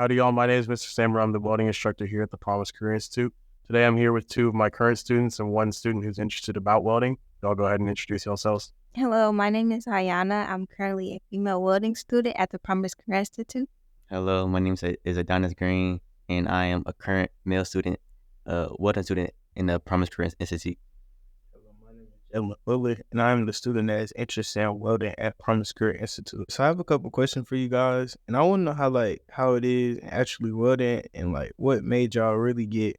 Howdy, y'all. My name is Mr. Sanborn. I'm the welding instructor here at the Promise Career Institute. Today, I'm here with two of my current students and one student who's interested about welding. Y'all go ahead and introduce yourselves. Hello, my name is Iyahana. I'm currently a female welding student at the Promise Career Institute. Hello, my name is Adonis G, and I am a current male student, welding student in the Promise Career Institute. Hello, my name is Jaylen F, and I'm the student that is interested in welding at Adonis G Institute. So I have a couple questions for you guys, and I want to know how it is actually welding, and what made y'all really get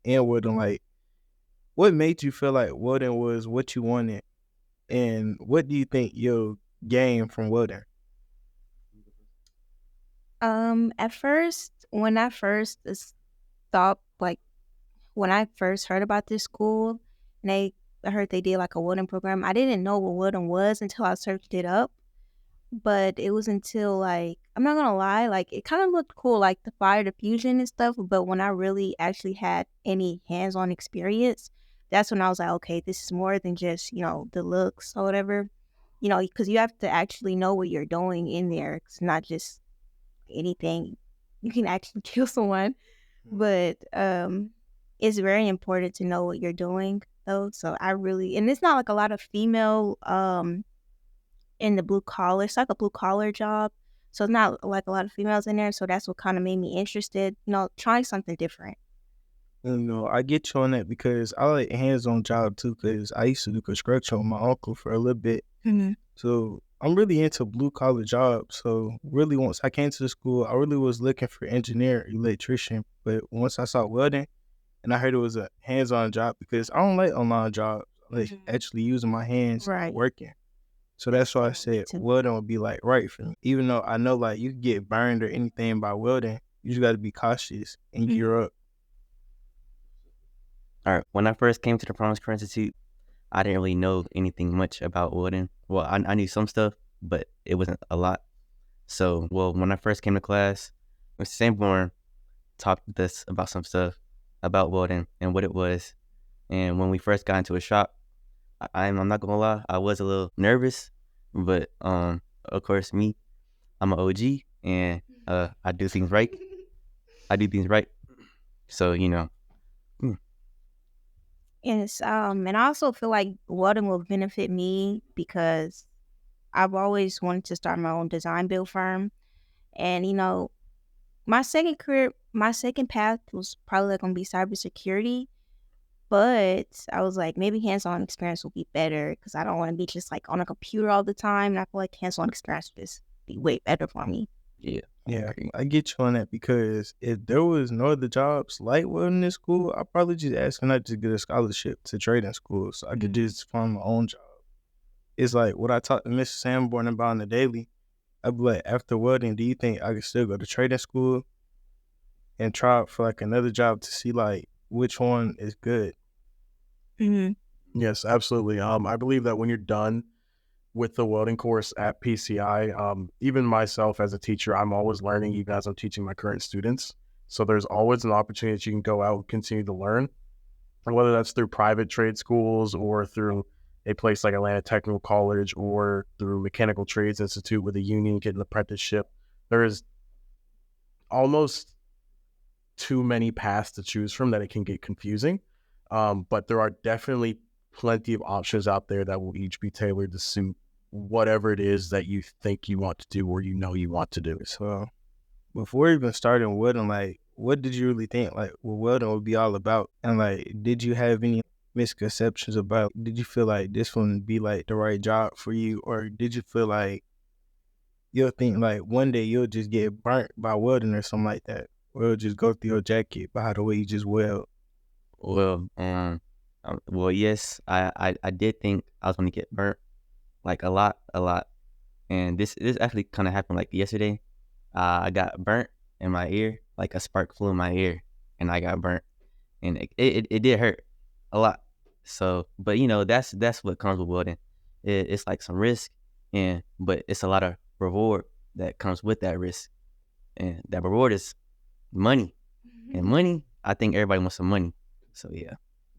in welding. What made you feel like welding was what you wanted, and what do you think you'll gain from welding? At first, when I first thought, when I first heard about this school, and I heard they did like a welding program, I didn't know what welding was until I searched it up. But it was until I'm not gonna lie, it kind of looked cool, like the fire diffusion and stuff. But when I really actually had any hands-on experience, that's when I was like, okay, this is more than just the looks or whatever. Because you have to actually know what you're doing in there. It's not just anything. You can actually kill someone, but it's very important to know what you're doing though. So and it's not like a lot of female in the blue collar. It's like a blue collar job. So it's not like a lot of females in there. So that's what kind of made me interested, trying something different. I get you on that because I like hands-on job too. Because I used to do construction with my uncle for a little bit, so I'm really into blue-collar jobs. So really, once I came to the school, I really was looking for engineer, electrician. But once I saw welding, and I heard it was a hands-on job because I don't like online jobs. I like actually using my hands, Right. working. So that's why I said too. welding would be right for me. Even though I know you can get burned or anything by welding, you just got to be cautious and gear up. All right, when I first came to the Promise Career Institute, I didn't really know anything much about welding. Well, I knew some stuff, but it wasn't a lot. So, when I first came to class, Mr. Sanborn talked with us about some stuff about welding and what it was. And when we first got into a shop, I'm not gonna lie, I was a little nervous, but of course, I'm an OG, and I do things right. I do things right, so Yes, and I also feel like welding will benefit me because I've always wanted to start my own design build firm. And my second path was probably gonna be cybersecurity. But I was like, maybe hands-on experience will be better because I don't want to be just like on a computer all the time. And I feel like hands-on experience would just be way better for me. yeah. Yeah, I get you on that because if there was no other jobs like welding in school, I'd probably just ask not to get a scholarship to trading school so I could just find my own job. It's like what I talked to Mr. Sanborn about on the daily. I'd be like, after welding, do you think I could still go to trading school and try out for another job to see which one is good? Yes, absolutely. I believe that when you're done with the welding course at PCI, even myself as a teacher, I'm always learning, even as I'm teaching my current students. So there's always an opportunity that you can go out and continue to learn, and whether that's through private trade schools or through a place like Atlanta Technical College or through Mechanical Trades Institute with a union, get an apprenticeship. There is almost too many paths to choose from that it can get confusing. But there are definitely plenty of options out there that will each be tailored to suit whatever it is that you think you want to do or you want to do. So before even starting welding, what did you really think what welding would be all about? And did you have any misconceptions about, did you feel like this one would be the right job for you? Or did you feel like you'll think one day you'll just get burnt by welding or something like that? Or it'll just go through your jacket by the way you just weld? Yes, I did think I was gonna get burnt, a lot, and this actually kind of happened yesterday. I got burnt in my ear, a spark flew in my ear, and I got burnt, and it did hurt a lot. So, but that's what comes with welding. It's some risk, but it's a lot of reward that comes with that risk, and that reward is money, and money. I think everybody wants some money, so yeah.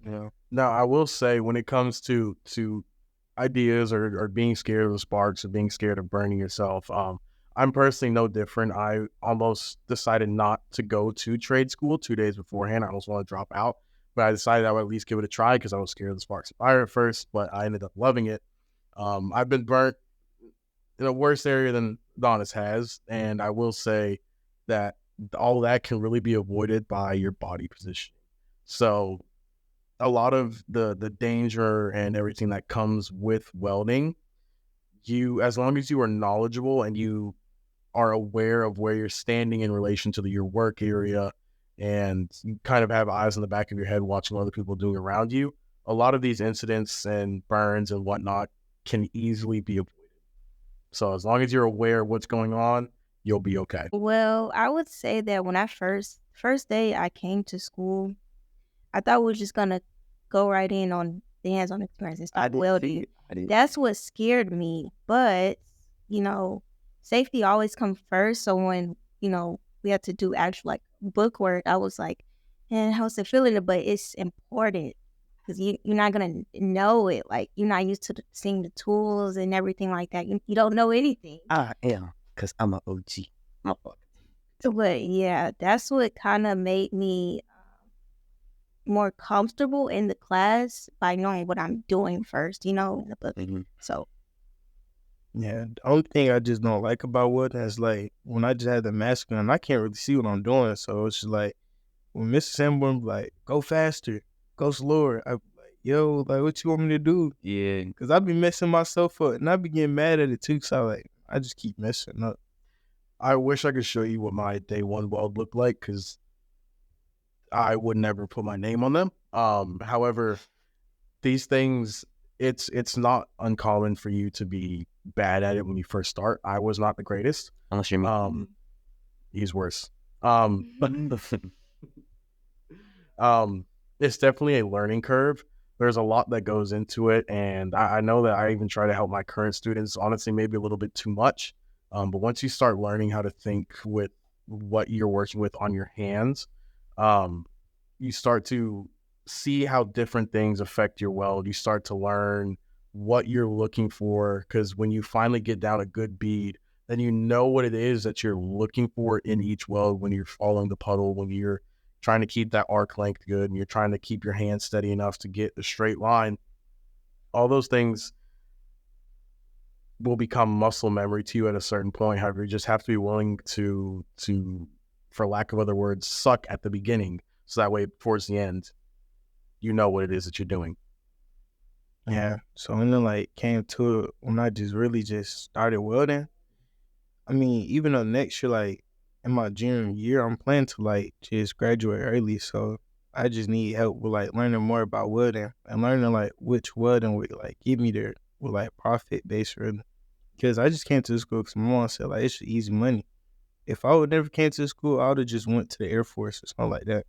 Yeah. Now, I will say when it comes to ideas or being scared of the sparks or being scared of burning yourself, I'm personally no different. I almost decided not to go to trade school 2 days beforehand. I almost want to drop out, but I decided I would at least give it a try because I was scared of the sparks of fire at first, but I ended up loving it. I've been burnt in a worse area than Adonis has, and I will say that all that can really be avoided by your body positioning. So a lot of the danger and everything that comes with welding, as long as you are knowledgeable and you are aware of where you're standing in relation to your work area, and you kind of have eyes in the back of your head watching what other people doing around you, a lot of these incidents and burns and whatnot can easily be avoided. So as long as you're aware of what's going on, you'll be okay. Well, I would say that when I first day I came to school, I thought we were just gonna go right in on the hands-on experience and I start didn't see welding. it. I didn't. That's what scared me. But, safety always comes first. So when, we had to do actual like book work, I was like, man, how's it feeling? But it's important because you're not going to know it. Like, you're not used to seeing the tools and everything like that. You don't know anything. I am, because I'm an OG. But yeah, that's what kind of made me more comfortable in the class by knowing what I'm doing first, in the book. Mhm. So Yeah, the only thing I just don't like about welding is like when I just had the mask on, I can't really see what I'm doing. So it's just like when Mr. Sanborn be like, go faster, go slower, I be like, yo, like what you want me to do? Yeah. Because I be messing myself up and I be getting mad at it too. So I just keep messing up. I wish I could show you what my day one weld looked like because I would never put my name on them. However, these things, it's not uncommon for you to be bad at it when you first start. I was not the greatest. Unless you're me. He's worse. It's definitely a learning curve. There's a lot that goes into it, and I know that I even try to help my current students, honestly, maybe a little bit too much. But once you start learning how to think with what you're working with on your hands, you start to see how different things affect your weld. You start to learn what you're looking for, because when you finally get down a good bead, then you know what it is that you're looking for in each weld when you're following the puddle, when you're trying to keep that arc length good, and you're trying to keep your hand steady enough to get the straight line. All those things will become muscle memory to you at a certain point. However, you just have to be willing to, for lack of other words, suck at the beginning. So that way, towards the end, you know what it is that you're doing. Yeah. So when it came to it, when I just really just started welding, I mean, even though next year, in my junior year, I'm planning to just graduate early. So I just need help with learning more about welding and learning which welding would give me there with profit base really. Because I just came to the school because my mom said it's easy money. If I would never came to the school, I would have just went to the Air Force or something like that,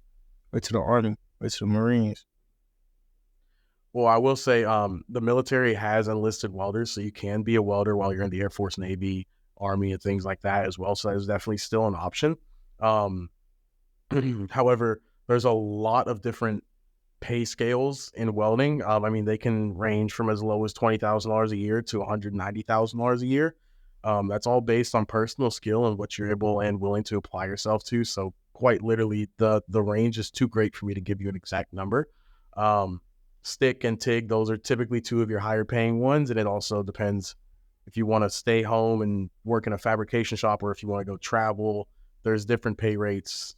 or to the Army, or to the Marines. Well, I will say the military has enlisted welders, so you can be a welder while you're in the Air Force, Navy, Army, and things like that as well. So that is definitely still an option. However, there's a lot of different pay scales in welding. I mean, they can range from as low as $20,000 a year to $190,000 a year. That's all based on personal skill and what you're able and willing to apply yourself to. So quite literally, the range is too great for me to give you an exact number. Stick and TIG, those are typically two of your higher paying ones. And it also depends if you want to stay home and work in a fabrication shop or if you want to go travel. There's different pay rates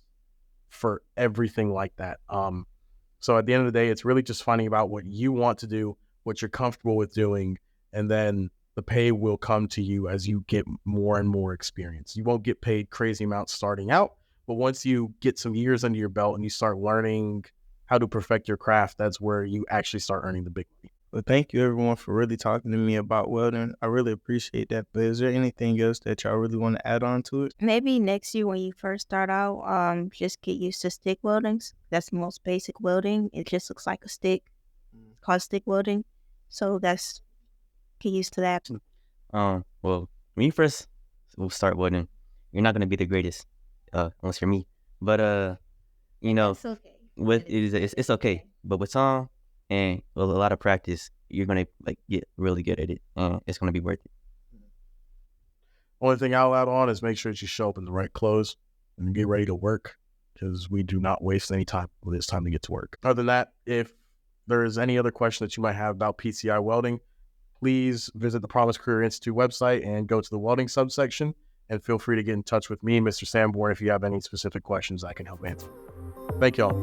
for everything like that. So at the end of the day, it's really just finding out what you want to do, what you're comfortable with doing, and then the pay will come to you as you get more and more experience. You won't get paid crazy amounts starting out, but once you get some years under your belt and you start learning how to perfect your craft, that's where you actually start earning the big money. Well, thank you everyone for really talking to me about welding. I really appreciate that. But is there anything else that y'all really want to add on to it? maybe next year when you first start out, just get used to stick welding. That's the most basic welding. It just looks like a stick. It's called stick welding. So get used to that. Well, when you first will start welding, you're not gonna be the greatest, unless you're me. But It's okay. it's okay. But with time and with a lot of practice, you're gonna get really good at it, and it's gonna be worth it. Only thing I'll add on is make sure that you show up in the right clothes and get ready to work, because we do not waste any time when it's time to get to work. Other than that, if there is any other question that you might have about PCI welding, please visit the Promise Career Institute website and go to the welding subsection, and feel free to get in touch with me, Mr. Sanborn, if you have any specific questions I can help answer. Thank y'all.